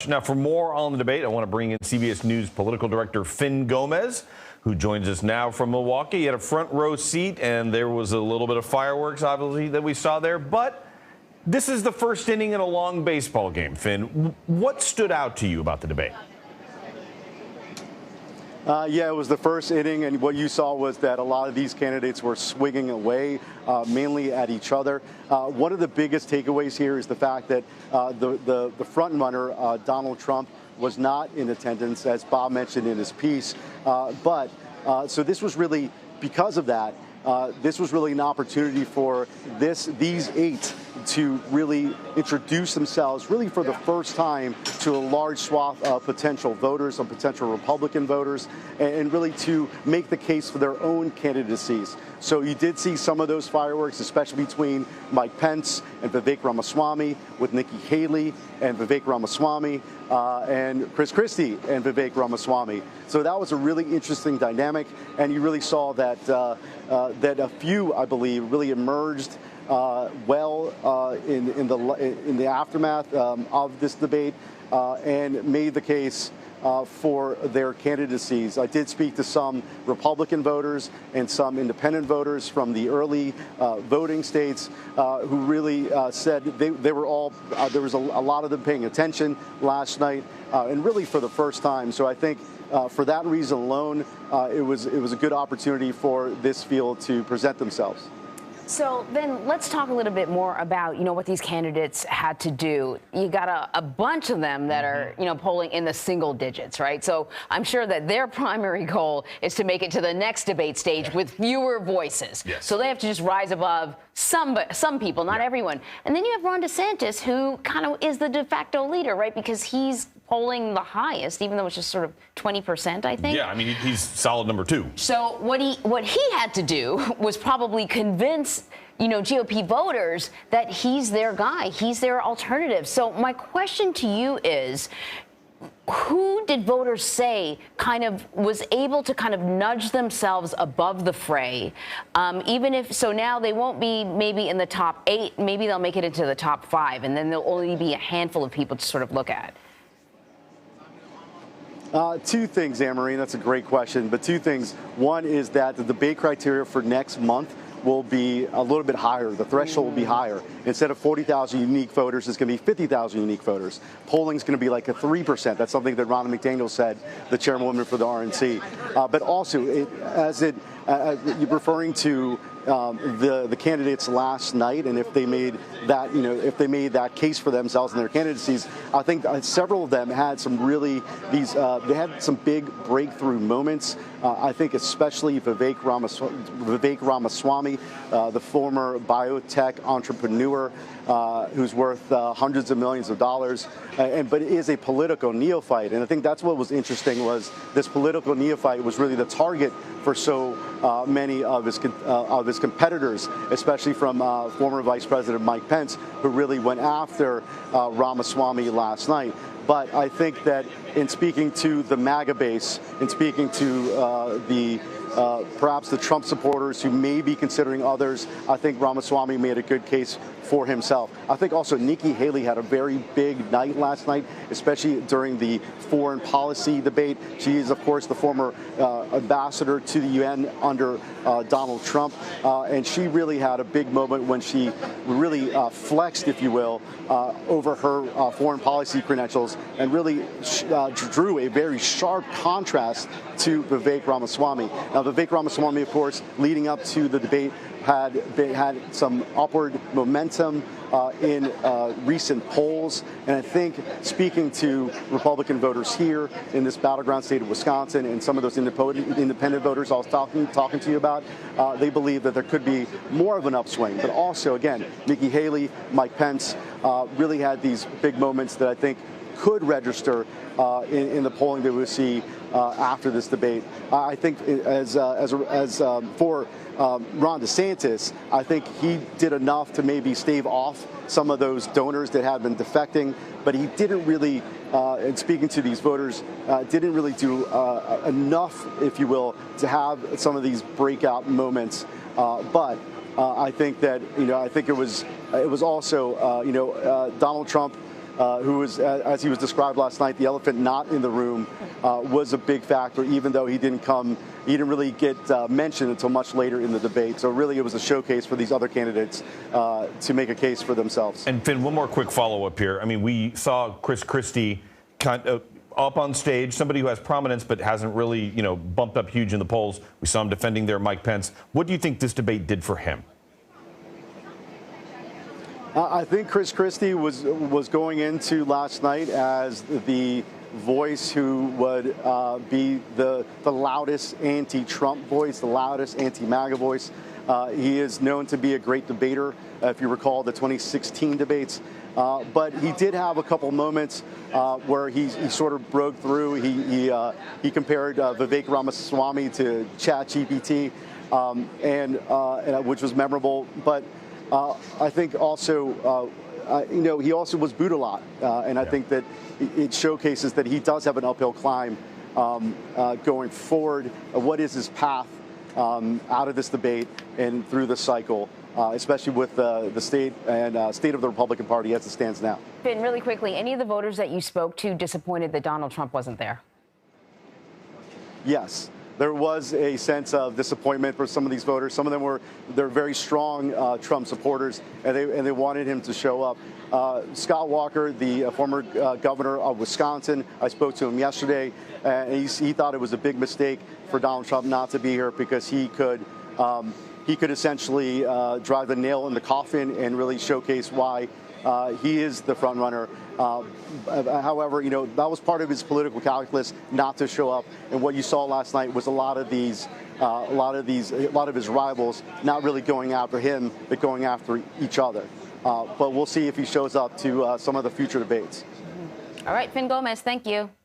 Now, for more on the debate, I want to bring in CBS News political director Fin Gómez, who joins us now from Milwaukee. He had a front row seat, and there was a little bit of fireworks, obviously, that we saw there. But this is the first inning in a long baseball game, Fin. What stood out to you about the debate? Yeah, it was the first inning, and what you saw was that a lot of these candidates were swinging away, mainly at each other. One of the biggest takeaways here is the fact that the front runner, Donald Trump, was not in attendance, as Bob mentioned in his piece. So this was really, because of that, this was really an opportunity for these 8 to really introduce themselves really for the first time to a large swath of potential voters, of potential Republican voters, and really to make the case for their own candidacies. So you did see some of those fireworks, especially between Mike Pence and Vivek Ramaswamy, with Nikki Haley and Vivek Ramaswamy, and Christie and Vivek Ramaswamy. So that was a really interesting dynamic, and you really saw that that a few, I believe, really emerged in the aftermath of this debate and made the case for their candidacies. I did speak to some Republican voters and some independent voters from the early voting states who really said they were all, there was a lot of them paying attention last night and really for the first time. So I think for that reason alone, it was a good opportunity for this field to present themselves. So then let's talk a little bit more about, what these candidates had to do. You got a bunch of them that are, polling in the single digits, right? So I'm sure that their primary goal is to make it to the next debate stage with fewer voices. Yes. So they have to just rise above some people, not everyone. And then you have Ron DeSantis, who kind of is the de facto leader, right? Because he's polling the highest, even though it's just sort of 20%, I think. Yeah, I mean, he's solid number 2. So what he had to do was probably convince, GOP voters that he's their guy, he's their alternative. So my question to you is, who did voters say kind of was able to kind of nudge themselves above the fray, even if, so now they won't be maybe in the top 8, maybe they'll make it into the top 5, and then there'll only be a handful of people to sort of look at? 2 things, Anne-Marie, that's a great question, but 2 things. One is that the debate criteria for next month will be a little bit higher. The threshold will be higher. Instead of 40,000 unique voters, it's going to be 50,000 unique voters. Polling's going to be like a 3%. That's something that Ronna McDaniel said, the chairwoman for the RNC. But also, you're referring to the candidates last night, and if they made that, case for themselves and their candidacies, I think several of them had some really they had some big breakthrough moments. I think especially Vivek Ramaswamy, the former biotech entrepreneur who's worth hundreds of millions of dollars, but is a political neophyte. And I think that's what was interesting, was this political neophyte was really the target for so many of his competitors, especially from former Vice President Mike Pence, who really went after Ramaswamy last night. But I think that in speaking to the MAGA base, in speaking to perhaps the Trump supporters who may be considering others, I think Ramaswamy made a good case for himself. I think also Nikki Haley had a very big night last night, especially during the foreign policy debate. She is, of course, the former ambassador to the UN under Donald Trump, and she really had a big moment when she really flexed, if you will, over her foreign policy credentials and really drew a very sharp contrast to Vivek Ramaswamy. Now, Vivek Ramaswamy, of course, leading up to the debate, had some upward momentum in recent polls. And I think, speaking to Republican voters here in this battleground state of Wisconsin and some of those independent voters I was talking to you about, they believe that there could be more of an upswing. But also, again, Nikki Haley, Mike Pence really had these big moments that I think could register in the polling that we'll see after this debate. I think for Ron DeSantis, I think he did enough to maybe stave off some of those donors that had been defecting, but he didn't really, in speaking to these voters, didn't really do enough, if you will, to have some of these breakout moments. But I think that, I think it was also, Donald Trump who was, as he was described last night, the elephant not in the room, was a big factor, even though he didn't really get mentioned until much later in the debate. So really, it was a showcase for these other candidates to make a case for themselves. And Finn, one more quick follow-up here. I mean, we saw Christie kind of up on stage, somebody who has prominence but hasn't really, bumped up huge in the polls. We saw him defending there Mike Pence. What do you think this debate did for him? I think Christie was going into last night as the voice who would be the loudest anti-Trump voice, the loudest anti-MAGA voice. He is known to be a great debater, if you recall the 2016 debates. But he did have a couple moments where he sort of broke through. He compared Vivek Ramaswamy to ChatGPT, and which was memorable. But I think also, he also was booed a lot, and I think that it showcases that he does have an uphill climb going forward. What is his path out of this debate and through the cycle, especially with the state of the Republican Party as it stands now? Finn, really quickly, any of the voters that you spoke to disappointed that Donald Trump wasn't there? Yes. There was a sense of disappointment for some of these voters. Some of them they're very strong Trump supporters, and they wanted him to show up. Scott Walker, the former governor of Wisconsin, I spoke to him yesterday, and he thought it was a big mistake for Donald Trump not to be here because he could essentially drive the nail in the coffin and really showcase why he is the front runner. However, that was part of his political calculus not to show up. And what you saw last night was a lot of his rivals not really going after him, but going after each other. But we'll see if he shows up to some of the future debates. All right, Fin Gómez, thank you.